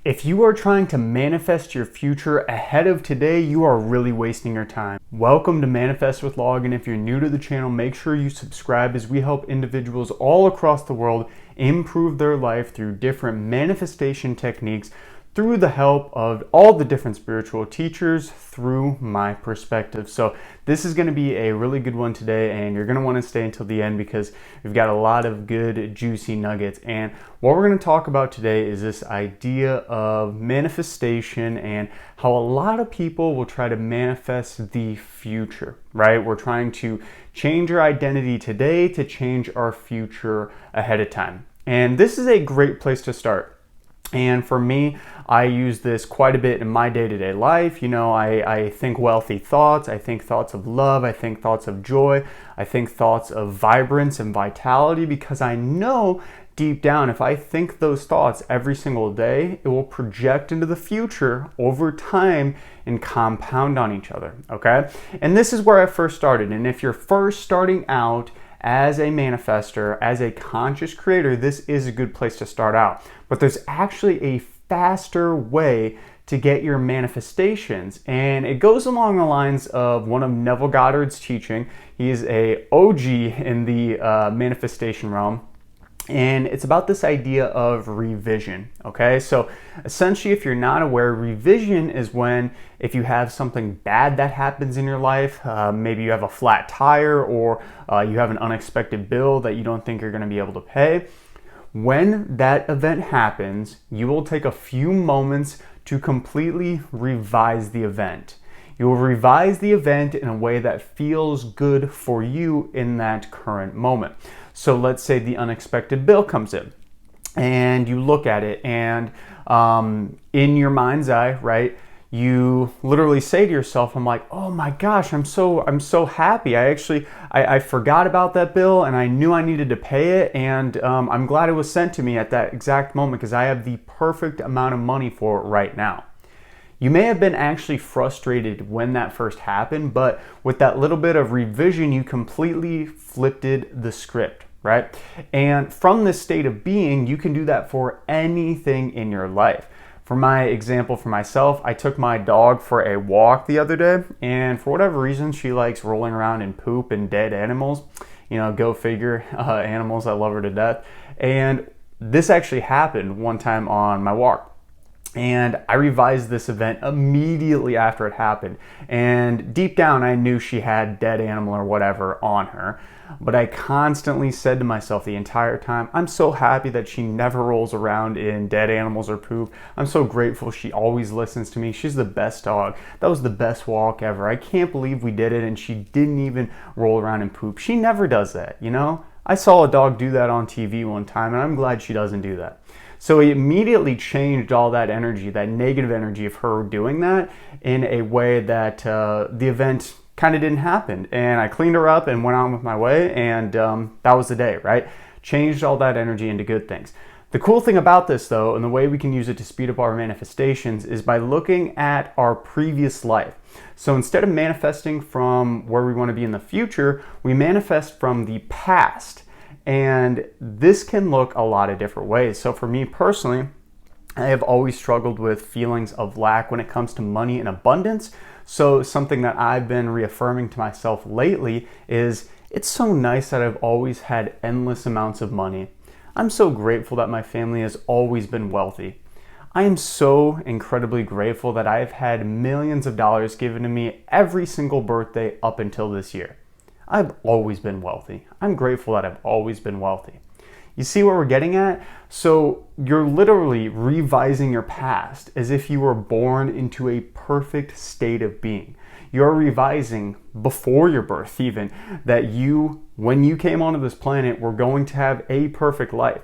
If you are trying to manifest your future ahead of today, you are really wasting your time. Welcome to Manifest with Log, and if you're new to the channel, make sure you subscribe as we help individuals all across the world improve their life through different manifestation techniques through the help of all the different spiritual teachers through my perspective. So this is going to be a really good one today, and you're going to want to stay until the end because we've got a lot of good juicy nuggets. And what we're going to talk about today is this idea of manifestation and how a lot of people will try to manifest the future, right? We're trying to change our identity today to change our future ahead of time. And this is a great place to start. And for me, I use this quite a bit in my day-to-day life. You know, I think wealthy thoughts, I think thoughts of love, I think thoughts of joy, I think thoughts of vibrance and vitality, because I know deep down if I think those thoughts every single day, it will project into the future over time and compound on each other, okay? And this is where I first started. And if you're first starting out as a manifester, as a conscious creator, this is a good place to start out. But there's actually a faster way to get your manifestations, and it goes along the lines of one of Neville Goddard's teaching. He's a OG in the manifestation realm. And it's about this idea of revision, okay? So essentially, if you're not aware, revision is when if you have something bad that happens in your life, maybe you have a flat tire or you have an unexpected bill that you don't think you're gonna be able to pay. When that event happens, you will take a few moments to completely revise the event. You will revise the event in a way that feels good for you in that current moment. So let's say the unexpected bill comes in and you look at it, and in your mind's eye, right, you literally say to yourself, I'm like, oh my gosh, I'm so happy. I forgot about that bill and I knew I needed to pay it, and I'm glad it was sent to me at that exact moment because I have the perfect amount of money for it right now. You may have been actually frustrated when that first happened, but with that little bit of revision, you completely flipped the script, right? And from this state of being, you can do that for anything in your life. For my example, for myself, I took my dog for a walk the other day, and for whatever reason, she likes rolling around in poop and dead animals. You know, go figure, animals, I love her to death. And this actually happened one time on my walk. And I revised this event immediately after it happened. And deep down, I knew she had dead animal or whatever on her. But I constantly said to myself the entire time, I'm so happy that she never rolls around in dead animals or poop. I'm so grateful she always listens to me. She's the best dog. That was the best walk ever. I can't believe we did it and she didn't even roll around in poop. She never does that, you know? I saw a dog do that on TV one time, and I'm glad she doesn't do that. So it immediately changed all that energy, that negative energy of her doing that, in a way that the event kind of didn't happen. And I cleaned her up and went on with my way, and that was the day, right? Changed all that energy into good things. The cool thing about this, though, and the way we can use it to speed up our manifestations, is by looking at our previous life. So instead of manifesting from where we want to be in the future, we manifest from the past. And this can look a lot of different ways. So for me personally, I have always struggled with feelings of lack when it comes to money and abundance. So something that I've been reaffirming to myself lately is it's so nice that I've always had endless amounts of money. I'm so grateful that my family has always been wealthy. I am so incredibly grateful that I've had millions of dollars given to me every single birthday up until this year. I've always been wealthy. I'm grateful that I've always been wealthy. You see what we're getting at? So you're literally revising your past as if you were born into a perfect state of being. You're revising before your birth even that you, when you came onto this planet, were going to have a perfect life.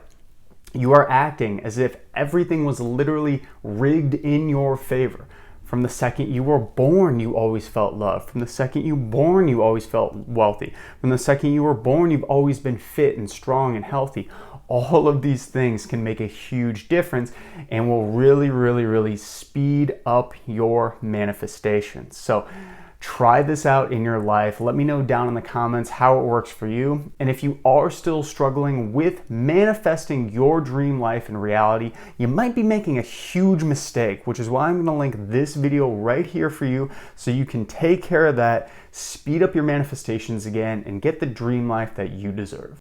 You are acting as if everything was literally rigged in your favor. From the second you were born, you always felt love. From the second you were born, you always felt wealthy. From the second you were born, you've always been fit and strong and healthy. All of these things can make a huge difference and will really, really, really speed up your manifestations. So Try this out in your life. Let me know down in the comments how it works for you. And if you are still struggling with manifesting your dream life in reality, you might be making a huge mistake, which is why I'm going to link this video right here for you so you can take care of that, speed up your manifestations again, and get the dream life that you deserve.